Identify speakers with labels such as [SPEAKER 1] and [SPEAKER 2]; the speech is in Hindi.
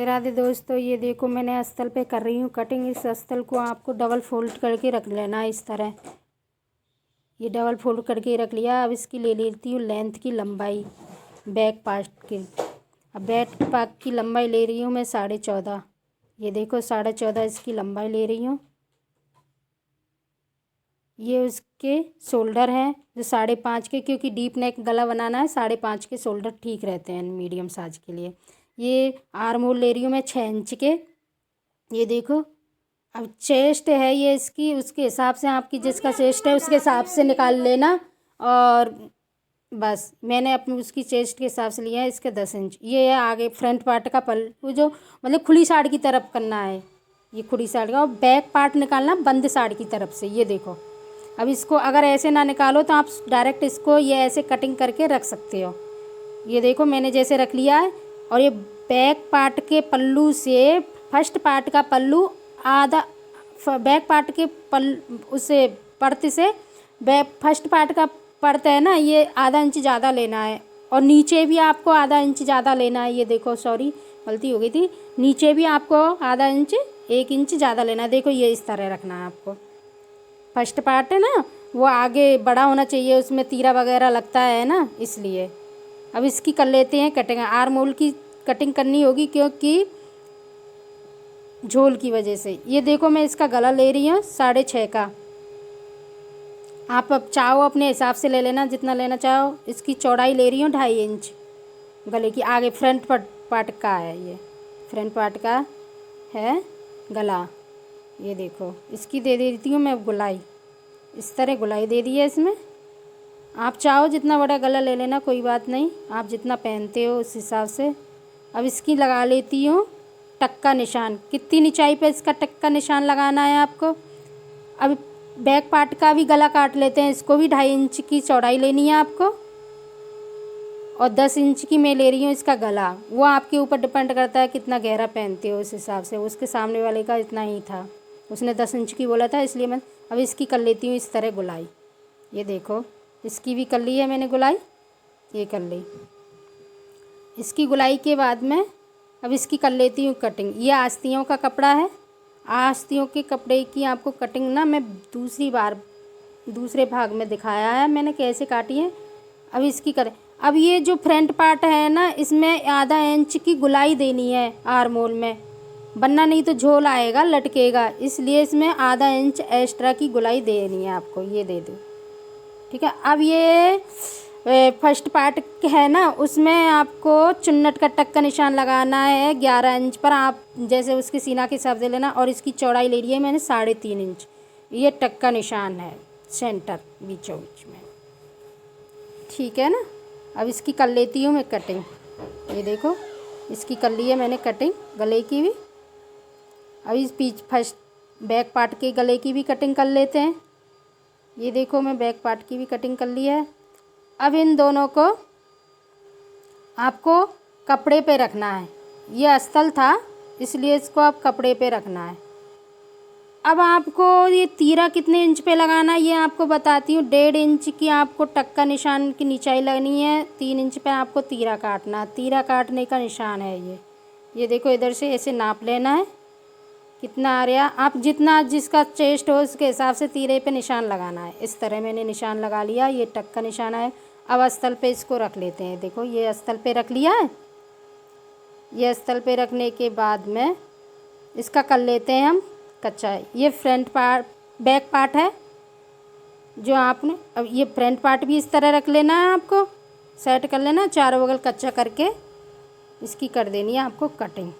[SPEAKER 1] राधे दोस्तों, ये देखो मैंने अस्तर पे कर रही हूँ कटिंग। इस अस्तर को आपको डबल फोल्ड करके रख लेना है इस तरह। ये डबल फोल्ड करके रख लिया। अब इसकी ले लेती हूँ लेंथ की लंबाई बैक पार्ट की। अब बैक पार्ट की लंबाई ले रही हूँ मैं 14.5। ये देखो 14.5 इसकी लंबाई ले रही हूँ। ये उसके शोल्डर हैं जो 5.5 के, क्योंकि डीप नेक गला बनाना है। 5.5 के शोल्डर ठीक रहते हैं मीडियम साइज के लिए। ये आर्म होल ले रही हूँ मैं 6 इंच के। ये देखो अब चेस्ट है ये इसकी, उसके हिसाब से आपकी जिसका चेस्ट है उसके हिसाब से निकाल लेना। और बस मैंने अपनी उसकी चेस्ट के हिसाब से लिया है इसके 10 इंच। ये है आगे फ्रंट पार्ट का पल्लू, जो मतलब खुली साड़ी की तरफ करना है। ये खुली साड़ी का, और बैक पार्ट निकालना बंद साड़ी की तरफ से। ये देखो अब इसको अगर ऐसे ना निकालो तो आप डायरेक्ट इसको ये ऐसे कटिंग करके रख सकते हो। ये देखो मैंने जैसे रख लिया है। और ये बैक पार्ट के पल्लू से फर्स्ट पार्ट का पल्लू आधा, बैक पार्ट के पल्लू उसे पर्त से बैक फर्स्ट पार्ट का पर्त है ना, ये आधा इंच ज़्यादा लेना है। और नीचे भी आपको आधा इंच ज़्यादा लेना है। ये देखो सॉरी गलती हो गई थी, नीचे भी आपको आधा इंच 1 इंच ज़्यादा लेना है। देखो ये इस तरह रखना है आपको। फर्स्ट पार्ट है ना वो आगे बड़ा होना चाहिए, उसमें तीरा वगैरह लगता है ना, इसलिए। अब इसकी कर लेते हैं कटिंग। आर्म होल की कटिंग करनी होगी क्योंकि झोल की वजह से। ये देखो मैं इसका गला ले रही हूँ 6.5 का। आप अब चाहो अपने हिसाब से ले लेना जितना लेना चाहो। इसकी चौड़ाई ले रही हूँ 2.5 इंच गले की। आगे फ्रंट पार्ट का है, ये फ्रंट पार्ट का है गला। ये देखो इसकी दे देती हूँ मैं गुलाई। इस तरह गुलाई दे दी है इसमें। आप चाहो जितना बड़ा गला ले लेना, कोई बात नहीं, आप जितना पहनते हो उस हिसाब से। अब इसकी लगा लेती हूँ टक्का निशान। कितनी ऊंचाई पे इसका टक्का निशान लगाना है आपको। अब बैक पार्ट का भी गला काट लेते हैं। इसको भी 2.5 इंच की चौड़ाई लेनी है आपको, और 10 इंच की मैं ले रही हूँ इसका गला। वो आपके ऊपर डिपेंड करता है कितना गहरा पहनते हो, उस हिसाब से। उसके सामने वाले का इतना ही था, उसने 10 इंच की बोला था, इसलिए मैं अब इसकी कर लेती हूँ इस तरह गुलाई। ये देखो इसकी भी कर ली है मैंने गुलाई, ये कर ली। इसकी गुलाई के बाद में अब इसकी कर लेती हूँ कटिंग। ये आस्तियों का कपड़ा है। आस्तियों के कपड़े की आपको कटिंग ना मैं दूसरे भाग में दिखाया है मैंने कैसे काटी है। अब इसकी करें। अब ये जो फ्रंट पार्ट है ना, इसमें आधा इंच की गुलाई देनी है आर्म होल में, वरना नहीं तो झोल आएगा लटकेगा। इसलिए इसमें आधा इंच एक्स्ट्रा की गुलाई देनी है आपको। ये दे दो, ठीक है। अब ये फर्स्ट पार्ट है ना, उसमें आपको चुन्नट का टक्का निशान लगाना है 11 इंच पर। आप जैसे उसकी सीना के हिसाब से लेना। और इसकी चौड़ाई ले ली है मैंने 3.5 इंच। ये टक्का निशान है सेंटर बीचों बीच में, ठीक है ना। अब इसकी कर लेती हूँ मैं कटिंग। ये देखो इसकी कर ली है मैंने कटिंग गले की भी। अब इस फर्स्ट बैक पार्ट के गले की भी कटिंग कर लेते हैं। ये देखो मैं बैक पार्ट की भी कटिंग कर ली है। अब इन दोनों को आपको कपड़े पे रखना है। ये अस्तर था इसलिए इसको आप कपड़े पे रखना है। अब आपको ये तीरा कितने इंच पे लगाना है ये आपको बताती हूँ। 1.5 इंच की आपको टक्का निशान की नीचाई लगनी है। 3 इंच पे आपको तीरा काटना है। तीरा काटने का निशान है ये देखो इधर से ऐसे नाप लेना है कितना आ रहा। आप जितना जिसका चेस्ट हो उसके हिसाब से तीरे पे निशान लगाना है। इस तरह मैंने निशान लगा लिया। ये टक्का निशान है। अब अस्तर पे इसको रख लेते हैं। देखो ये अस्तर पे रख लिया है। ये अस्तर पे रखने के बाद में इसका कर लेते हैं हम कच्चा है। ये फ्रंट पार्ट बैक पार्ट है जो आपने, अब ये फ्रंट पार्ट भी इस तरह रख लेना है आपको, सेट कर लेना। चारों बगल कच्चा करके इसकी कर देनी है आपको कटिंग।